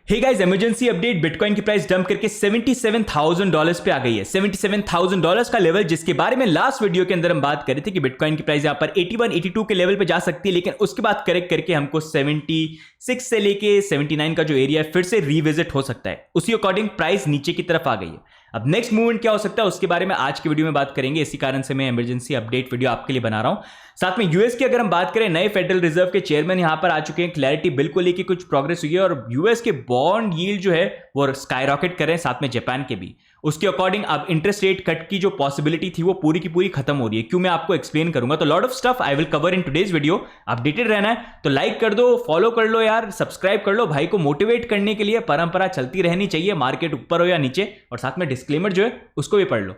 हे guys, emergency update. Bitcoin की price dump करके $77,000 पे आ गई है। $77,000 का लेवल, जिसके बारे में लास्ट वीडियो के अंदर हम बात कर रहे थे कि बिटकॉइन की प्राइस यहां पर 81 82 के लेवल पे जा सकती है, लेकिन उसके बाद करेक्ट करके हमको 76 से लेके 79 का जो एरिया है फिर से रिविजिट हो सकता है। उसी अकॉर्डिंग प्राइस नीचे की तरफ आ गई है। अब नेक्स्ट मूवमेंट क्या हो सकता है उसके बारे में आज की वीडियो में बात करेंगे। इसी कारण से मैं इमरजेंसी अपडेट वीडियो आपके लिए बना रहा हूं। साथ में यूएस की अगर हम बात करें, नए फेडरल रिजर्व के चेयरमैन यहां पर आ चुके हैं। क्लैरिटी बिल को लेकर कुछ प्रोग्रेस हुई है और यूएस के बॉन्ड यील्ड जो है वो स्काई रॉकेट कर रहे हैं, साथ में जापान के भी। उसके अकॉर्डिंग अब इंटरेस्ट रेट कट की जो पॉसिबिलिटी थी वो पूरी की पूरी खत्म हो रही है। क्यों, मैं आपको एक्सप्लेन करूंगा। तो lot of stuff I will cover in today's video. Updated रहना है तो लाइक कर दो, फॉलो कर लो यार, सब्सक्राइब कर लो। भाई को मोटिवेट करने के लिए परंपरा चलती रहनी चाहिए, मार्केट ऊपर हो या नीचे। और साथ में डिस्क्लेमर जो है उसको भी पढ़ लो।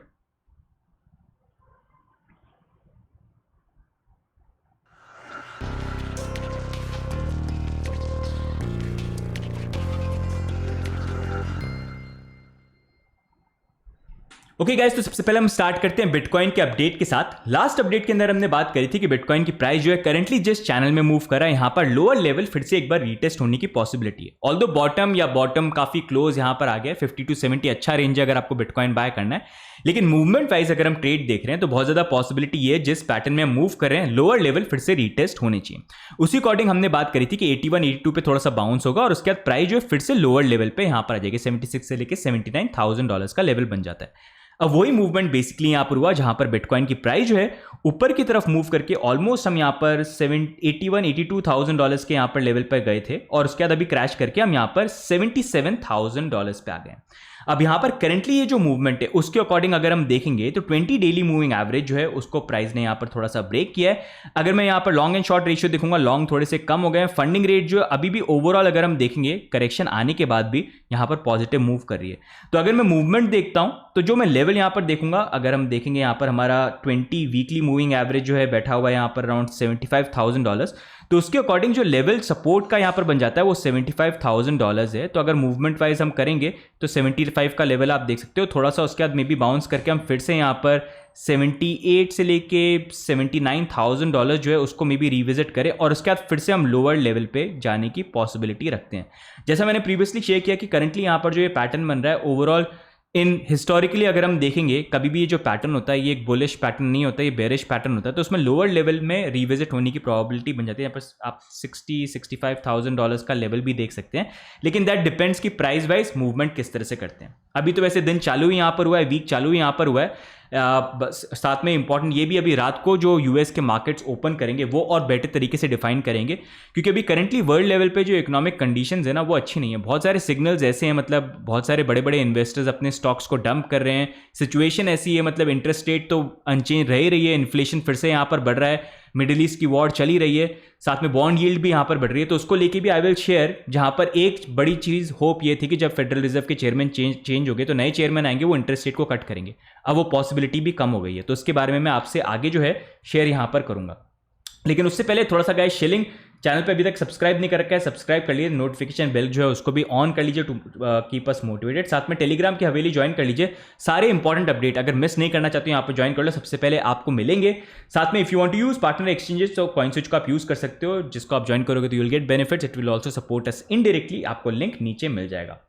ओके गाइस, तो सबसे पहले हम स्टार्ट करते हैं बिटकॉइन के अपडेट के साथ। लास्ट अपडेट के अंदर हमने बात करी थी कि बिटकॉइन की प्राइस जो है करंटली जिस चैनल में मूव कर रहा है, यहां पर लोअर लेवल फिर से एक बार रीटेस्ट होने की पॉसिबिलिटी है। ऑल्दो बॉटम काफी क्लोज यहां पर आ गया है। 50 to 70 अच्छा रेंज है अगर आपको बिटकॉइन बाय करना है। लेकिन मूवमेंट वाइज अगर हम ट्रेड देख रहे हैं तो बहुत ज्यादा पॉसिबिलिटी ये है, जिस पैटर्न में हम मूव कर रहे हैं लोअर लेवल फिर से रीटेस्ट होने चाहिए। उसी अकॉर्डिंग हमने बात करी थी कि 81 82 पे थोड़ा सा बाउंस होगा और उसके बाद प्राइस जो है फिर से लोअर लेवल पे यहां पर आ जाएगी। 76 से लेकर $79,000 का लेवल बन जाता है। अब वही मूवमेंट बेसिकली यहां पर हुआ जहां पर बिटकॉइन की प्राइस जो है ऊपर की तरफ मूव करके ऑलमोस्ट हम यहां पर 81 82,000 के यहां पर लेवल पर गए थे और उसके बाद अभी क्रैश करके हम यहां पर $77,000 पे आ गए। अब यहां पर करंटली ये जो मूवमेंट है उसके अकॉर्डिंग अगर हम देखेंगे तो 20 डेली मूविंग एवरेज जो है उसको प्राइस ने यहां पर थोड़ा सा ब्रेक किया है। अगर मैं यहां पर लॉन्ग एंड शॉर्ट रेशियो देखूंगा, लॉन्ग थोड़े से कम हो गए हैं। फंडिंग रेट जो अभी भी ओवरऑल अगर हम देखेंगे करेक्शन आने के बाद भी यहां पर पॉजिटिव मूव कर रही है। तो अगर मैं मूवमेंट देखता हूं तो जो मैं लेवल यहां पर देखूंगा, अगर हम देखेंगे यहां पर हमारा 20 वीकली मूविंग एवरेज जो है बैठा हुआ है यहां पर अराउंड $75,000, तो उसके अकॉर्डिंग जो लेवल सपोर्ट का यहां पर बन जाता है वो $75,000 है। तो अगर मूवमेंट वाइज हम करेंगे तो 75 का लेवल आप देख सकते हो। थोड़ा सा उसके बाद मे बी बाउंस करके हम फिर से यहां पर 78 से लेके $79,000 जो है उसको मे बी रिविजिट करें और उसके बाद फिर से हम लोअर लेवल पे जाने की पॉसिबिलिटी रखते हैं। जैसा मैंने प्रीवियसली शेयर किया कि करंटली यहां पर जो ये पैटर्न बन रहा है ओवरऑल इन हिस्टोरिकली अगर हम देखेंगे, कभी भी ये जो पैटर्न होता है ये एक बुलिश पैटर्न नहीं होता, ये बेरिश पैटर्न होता है। तो उसमें लोअर लेवल में रिविजिट होने की प्रोबेबिलिटी बन जाती है। यहाँ पर आप $65,000 का लेवल भी देख सकते हैं, लेकिन दैट डिपेंड्स कि प्राइस वाइज मूवमेंट किस तरह से करते हैं। अभी तो वैसे दिन चालू ही यहाँ पर हुआ है, वीक चालू ही यहाँ पर हुआ है। बस साथ में इंपॉर्टेंट ये भी, अभी रात को जो यूएस के मार्केट्स ओपन करेंगे वो और बेटर तरीके से डिफाइन करेंगे, क्योंकि अभी करंटली वर्ल्ड लेवल पे जो इकोनॉमिक कंडीशंस है ना वो अच्छी नहीं है। बहुत सारे सिग्नल्स ऐसे हैं, मतलब बहुत सारे बड़े बड़े इन्वेस्टर्स अपने स्टॉक्स को डंप कर रहे हैं। सिचुएशन ऐसी है, मतलब इंटरेस्ट रेट तो अनचेंज रह ही रही है, इन्फ्लेशन फिर से यहाँ पर बढ़ रहा है, मिडिल ईस्ट की वॉर चली रही है, साथ में बॉन्ड यील्ड भी यहाँ पर बढ़ रही है। तो उसको लेके भी आई विल शेयर, जहाँ पर एक बड़ी चीज़ होप ये थी कि जब फेडरल रिजर्व के चेयरमैन चेंज हो गए तो नए चेयरमैन आएंगे, वो इंटरेस्ट रेट को कट करेंगे। अब वो पॉसिबिलिटी भी कम हो गई है, तो उसके बारे में मैं आपसे आगे जो है शेयर यहाँ पर करूँगा। लेकिन उससे पहले थोड़ा सा गाइस, शिलिंग चैनल पे अभी तक सब्सक्राइब नहीं कर रखा है, सब्सक्राइब कर लीजिए, नोटिफिकेशन बेल जो है उसको भी ऑन कर लीजिए टू कीप अस मोटिवेटेड। साथ में टेलीग्राम की हवेली ज्वाइन कर लीजिए, सारे इंपॉर्टेंट अपडेट अगर मिस नहीं करना चाहते हो यहाँ पर ज्वाइन कर लो, सबसे पहले आपको मिलेंगे। साथ में if you want to use partner exchanges तो कॉइन स्विच को आप यूज कर सकते हो, जिसको आप ज्वाइन करोगे तो you will get benefits, it will also support us indirectly. आपको लिंक नीचे मिल जाएगा।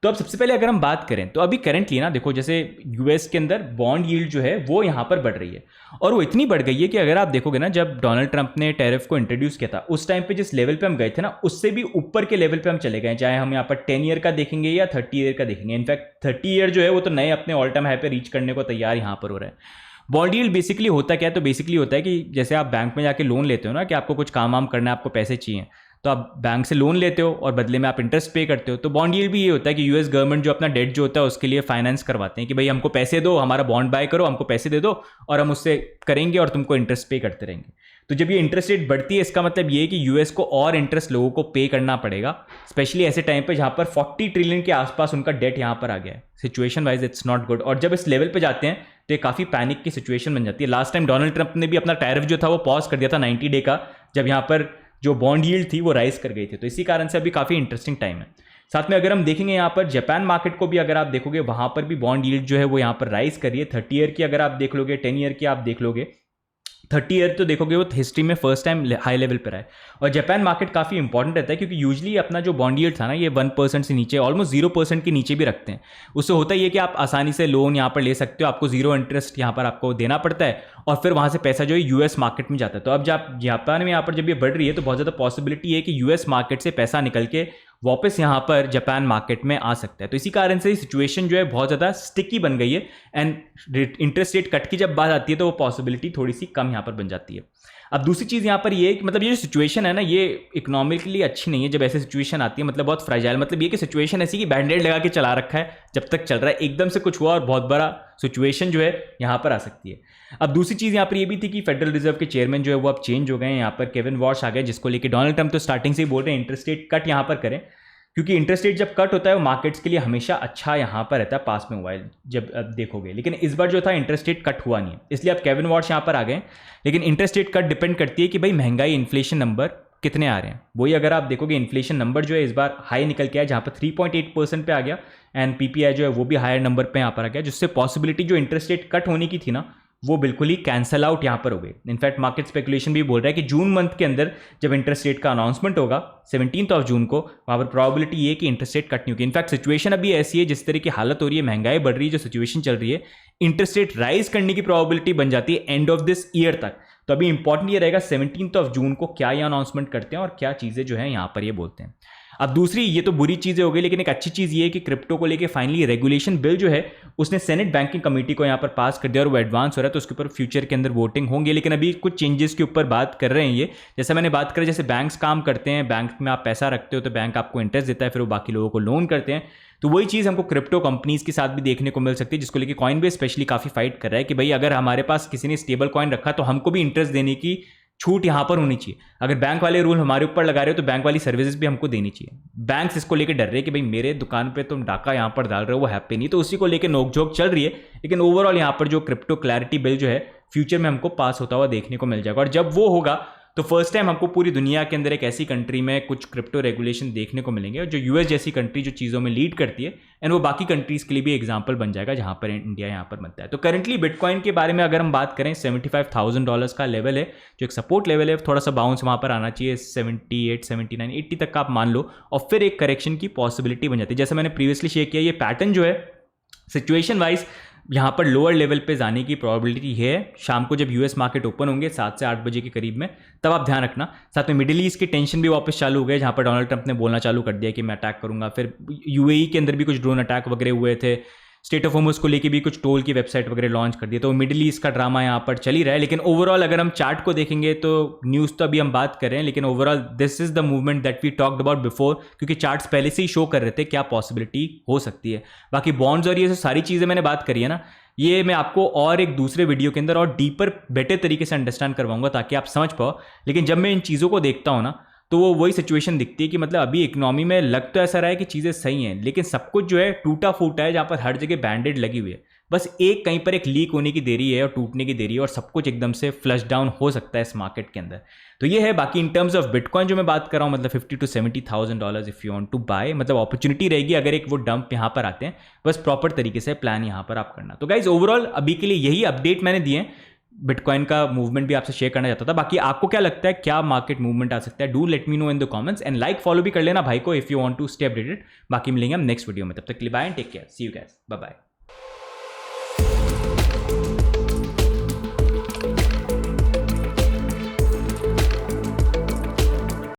तो अब सबसे पहले अगर हम बात करें तो अभी करंटली ना देखो, जैसे यूएस के अंदर बॉन्ड यील्ड जो है वो यहाँ पर बढ़ रही है और वो इतनी बढ़ गई है कि अगर आप देखोगे ना, जब डोनाल्ड ट्रंप ने टैरिफ को इंट्रोड्यूस किया था उस टाइम पे जिस लेवल पे हम गए थे ना उससे भी ऊपर के लेवल पे हम चले गए, चाहे हम यहाँ पर 10 ईयर का देखेंगे या 30 ईयर का देखेंगे। इनफैक्ट 30 ईयर जो है वो तो नए अपने ऑल टाइम हाई पे रीच करने को तैयार यहाँ पर हो रहा है। बॉन्ड यील्ड बेसिकली होता क्या है, तो बेसिकली होता है कि जैसे आप बैंक में जाके लोन लेते हो ना, कि आपको कुछ काम वाम करना है, आपको पैसे चाहिए, तो आप बैंक से लोन लेते हो और बदले में आप इंटरेस्ट पे करते हो। तो बॉन्ड यील्ड भी ये होता है कि यूएस गवर्नमेंट जो अपना डेट जो होता है उसके लिए फाइनेंस करवाते हैं कि भाई हमको पैसे दो, हमारा बॉन्ड बाय करो, हमको पैसे दे दो और हम उससे करेंगे और तुमको इंटरेस्ट पे करते रहेंगे। तो जब ये इंटरेस्ट रेट बढ़ती है इसका मतलब ये है कि यूएस को और इंटरेस्ट लोगों को पे करना पड़ेगा, स्पेशली ऐसे टाइम पे जहां पर 40 ट्रिलियन के आसपास उनका डेट यहां पर आ गया है। Situation wise it's not good, और जब इस लेवल पे जाते हैं तो ये काफी पैनिक की सिचुएशन बन जाती है। लास्ट टाइम डोनाल्ड ट्रंप ने भी अपना टैरिफ जो था वो पॉज कर दिया था 90 डे का, जब यहाँ पर जो बॉन्ड यील्ड थी वो राइज कर गई थी। तो इसी कारण से अभी काफी इंटरेस्टिंग टाइम है। साथ में अगर हम देखेंगे यहाँ पर जापान मार्केट को भी अगर आप देखोगे, वहां पर भी बॉन्ड यील्ड जो है वो यहाँ पर राइज कर रही है। 30 ईयर की अगर आप देख लोगे, 10 ईयर की आप देख लोगे 30 ईयर तो देखोगे वो हिस्ट्री में फर्स्ट टाइम हाई लेवल पर आए। और जापान मार्केट काफ़ी इंपॉर्टेंट रहता है क्योंकि यूजली अपना जो बॉन्ड यील्ड था ना ये 1% से नीचे, ऑलमोस्ट 0% के नीचे भी रखते हैं। उससे होता ही है कि आप आसानी से लोन यहाँ पर ले सकते हो, आपको जीरो इंटरेस्ट यहाँ पर आपको देना पड़ता है और फिर वहाँ से पैसा जो है यूएस मार्केट में जाता है। तो अब जब जापान में यहाँ पर जब ये बढ़ रही है तो बहुत ज़्यादा पॉसिबिलिटी है कि यूएस मार्केट से पैसा निकल के वापस यहाँ पर जापान मार्केट में आ सकता है। तो इसी कारण से सिचुएशन जो है बहुत ज़्यादा स्टिकी बन गई है एंड इंटरेस्ट रेट कट की जब बात आती है तो वो पॉसिबिलिटी थोड़ी सी कम यहाँ पर बन जाती है। अब दूसरी चीज़ यहाँ पर ये है कि मतलब ये जो सिचुएशन है ना ये इकोनॉमिकली अच्छी नहीं है जब ऐसी सिचुएशन आती है, मतलब बहुत फ्राइजाइल, मतलब ये कि सिचुएशन ऐसी कि बैंडेड लगा के चला रखा है जब तक चल रहा है, एकदम से कुछ हुआ और बहुत बड़ा सिचुएशन जो है यहाँ पर आ सकती है। अब दूसरी चीज़ यहाँ पर ये भी थी कि फेडरल रिजर्व के चेयरमैन जो है वो अब चेंज हो गए हैं, यहाँ पर केविन वॉश आ गए, जिसको लेकर डोनाल्ड ट्रम्प तो स्टार्टिंग से ही बोल रहे हैं इंटरेस्ट रेट कट यहाँ पर करें, क्योंकि इंटरेस्ट रेट जब कट होता है वो मार्केट्स के लिए हमेशा अच्छा यहाँ पर रहता है, पास में हुआ है जब अब देखोगे। लेकिन इस बार जो था इंटरेस्ट रेट कट हुआ नहीं है, इसलिए अब केविन वॉश यहाँ पर आ गए। लेकिन इंटरेस्ट रेट कट डिपेंड करती है कि भाई महंगाई इन्फ्लेशन नंबर कितने आ रहे हैं। वही अगर आप देखोगे इन्फ्लेशन नंबर जो है इस बार हाई निकल के आया, जहाँ पर 3.8% पे आ गया एंड पीपीआई जो है वो भी हायर नंबर पे यहाँ पर आ गया, जिससे पॉसिबिलिटी जो इंटरेस्ट रेट कट होने की थी ना वो बिल्कुल ही कैंसल आउट यहाँ पर हो गई। इनफैक्ट मार्केट स्पेकुलेशन भी बोल रहा है कि जून मंथ के अंदर जब इंटरेस्ट रेट का अनाउंसमेंट होगा 17 जून को, वहाँ पर प्रोबेबिलिटी ये कि इंटरेस्ट रेट कट नहीं होगी। इनफैक्ट सिचुएशन अभी ऐसी है, जिस तरह की हालत हो रही है, महंगाई बढ़ रही है, जो सिचुएशन चल रही है, इंटरेस्ट रेट राइज करने की प्रोबेबिलिटी बन जाती है एंड ऑफ दिस ईयर तक। तो अभी इंपॉर्टेंट ये रहेगा 17 जून को क्या ये अनाउंसमेंट करते हैं और क्या चीज़ें जो है यहाँ पर ये बोलते हैं। अब दूसरी, ये तो बुरी चीज़ें हो गई, लेकिन एक अच्छी चीज़ ये है कि क्रिप्टो को लेके फाइनली रेगुलेशन बिल जो है उसने सेनेट बैंकिंग कमेटी को यहाँ पर पास कर दिया और वो एडवांस हो रहा है, तो उसके ऊपर फ्यूचर के अंदर वोटिंग होंगे। लेकिन अभी कुछ चेंजेस के ऊपर बात कर रहे हैं ये, जैसे मैंने बात करी, जैसे बैंक्स काम करते हैं, बैंक में आप पैसा रखते हो तो बैंक आपको इंटरेस्ट देता है, फिर वो बाकी लोगों को लोन करते हैं। तो वही चीज़ हमको क्रिप्टो कंपनीज के साथ भी देखने को मिल सकती है, जिसको लेके कॉइनबेस स्पेशली काफ़ी फाइट कर रहा है कि भाई अगर हमारे पास किसी ने स्टेबल कॉइन रखा तो हमको भी इंटरेस्ट देने की छूट यहाँ पर होनी चाहिए। अगर बैंक वाले रूल हमारे ऊपर लगा रहे हो तो बैंक वाली सर्विसेज भी हमको देनी चाहिए। बैंक्स इसको लेकर डर रहे हैं कि भाई मेरे दुकान पे तुम डाका यहाँ पर डाल रहे हो, वो हैप्पी नहीं, तो उसी को लेकर नोकझोंक चल रही है। लेकिन ओवरऑल यहाँ पर जो क्रिप्टो क्लैरिटी बिल जो है फ्यूचर में हमको पास होता हुआ देखने को मिल जाएगा, और जब वो होगा तो फर्स्ट टाइम हमको पूरी दुनिया के अंदर एक ऐसी कंट्री में कुछ क्रिप्टो रेगुलेशन देखने को मिलेंगे, और जो यूएस जैसी कंट्री जो चीज़ों में लीड करती है, एंड वो बाकी कंट्रीज़ के लिए भी एग्जांपल बन जाएगा जहां पर इंडिया यहाँ पर बनता है। तो करंटली बिटकॉइन के बारे में अगर हम बात करें, $75,000 का लेवल है जो एक सपोर्ट लेवल है, थोड़ा सा बाउंस वहाँ पर आना चाहिए, 78, 79, 80 तक का आप मान लो, और फिर एक करेक्शन की पॉसिबिलिटी बन जाती है। जैसे मैंने प्रीवियसली शेयर किया, ये पैटर्न जो है सिचुएशन वाइज यहाँ पर लोअर लेवल पे जाने की प्रोबेबिलिटी है। शाम को जब यूएस मार्केट ओपन होंगे 7 से 8 बजे के करीब में, तब आप ध्यान रखना। साथ में मिडिल ईस्ट की टेंशन भी वापस चालू हो गए, जहाँ पर डोनाल्ड ट्रंप ने बोलना चालू कर दिया कि मैं अटैक करूंगा। फिर यूएई के अंदर भी कुछ ड्रोन अटैक वगैरह हुए थे, स्टेट ऑफ होर्मुज को लेके भी कुछ टोल की वेबसाइट वगैरह लॉन्च कर दिए। तो मिडिल ईस्ट का ड्रामा यहाँ पर चल ही रहा है। लेकिन ओवरऑल अगर हम चार्ट को देखेंगे तो न्यूज़ तो अभी हम बात कर रहे हैं, लेकिन overall this is the movement that we talked about before, क्योंकि चार्ट्स पहले से ही शो कर रहे थे क्या पॉसिबिलिटी हो सकती है। बाकी बॉन्ड्स और ये जो सारी चीज़ें मैंने बात करी है ना, ये मैं आपको और एक दूसरे वीडियो के अंदर और डीपर बेटर तरीके से अंडरस्टैंड करवाऊंगा ताकि आप समझ पाओ। लेकिन जब मैं इन चीज़ों को देखता हूँ ना, तो वो वही सिचुएशन दिखती है कि मतलब अभी इकोनॉमी में लग तो ऐसा रहा है कि चीज़ें सही हैं, लेकिन सब कुछ जो है टूटा फूटा है, जहाँ पर हर जगह बैंडेड लगी हुई है। बस एक कहीं पर एक लीक होने की देरी है और टूटने की देरी है, और सब कुछ एकदम से फ्लश डाउन हो सकता है इस मार्केट के अंदर। तो ये है। बाकी इन टर्म्स ऑफ बिटकॉइन जो मैं बात कर रहा हूँ, मतलब $50,000 to $70,000 if you want to buy, मतलब अपॉर्चुनिटी रहेगी अगर एक वो डंप यहाँ पर आते हैं। बस प्रॉपर तरीके से प्लान यहाँ पर आप करना। तो गाइज ओवरऑल अभी के लिए यही अपडेट मैंने दिए हैं, बिटकॉइन का मूवमेंट भी आपसे शेयर करना चाहता था। बाकी आपको क्या लगता है, क्या मार्केट मूवमेंट आ सकता है? Do let me know in the comments, and like follow भी कर लेना भाई को if you want to stay updated. बाकी मिलेंगे हम नेक्स्ट वीडियो में, तब तक के लिए bye and take care, see you guys, bye bye.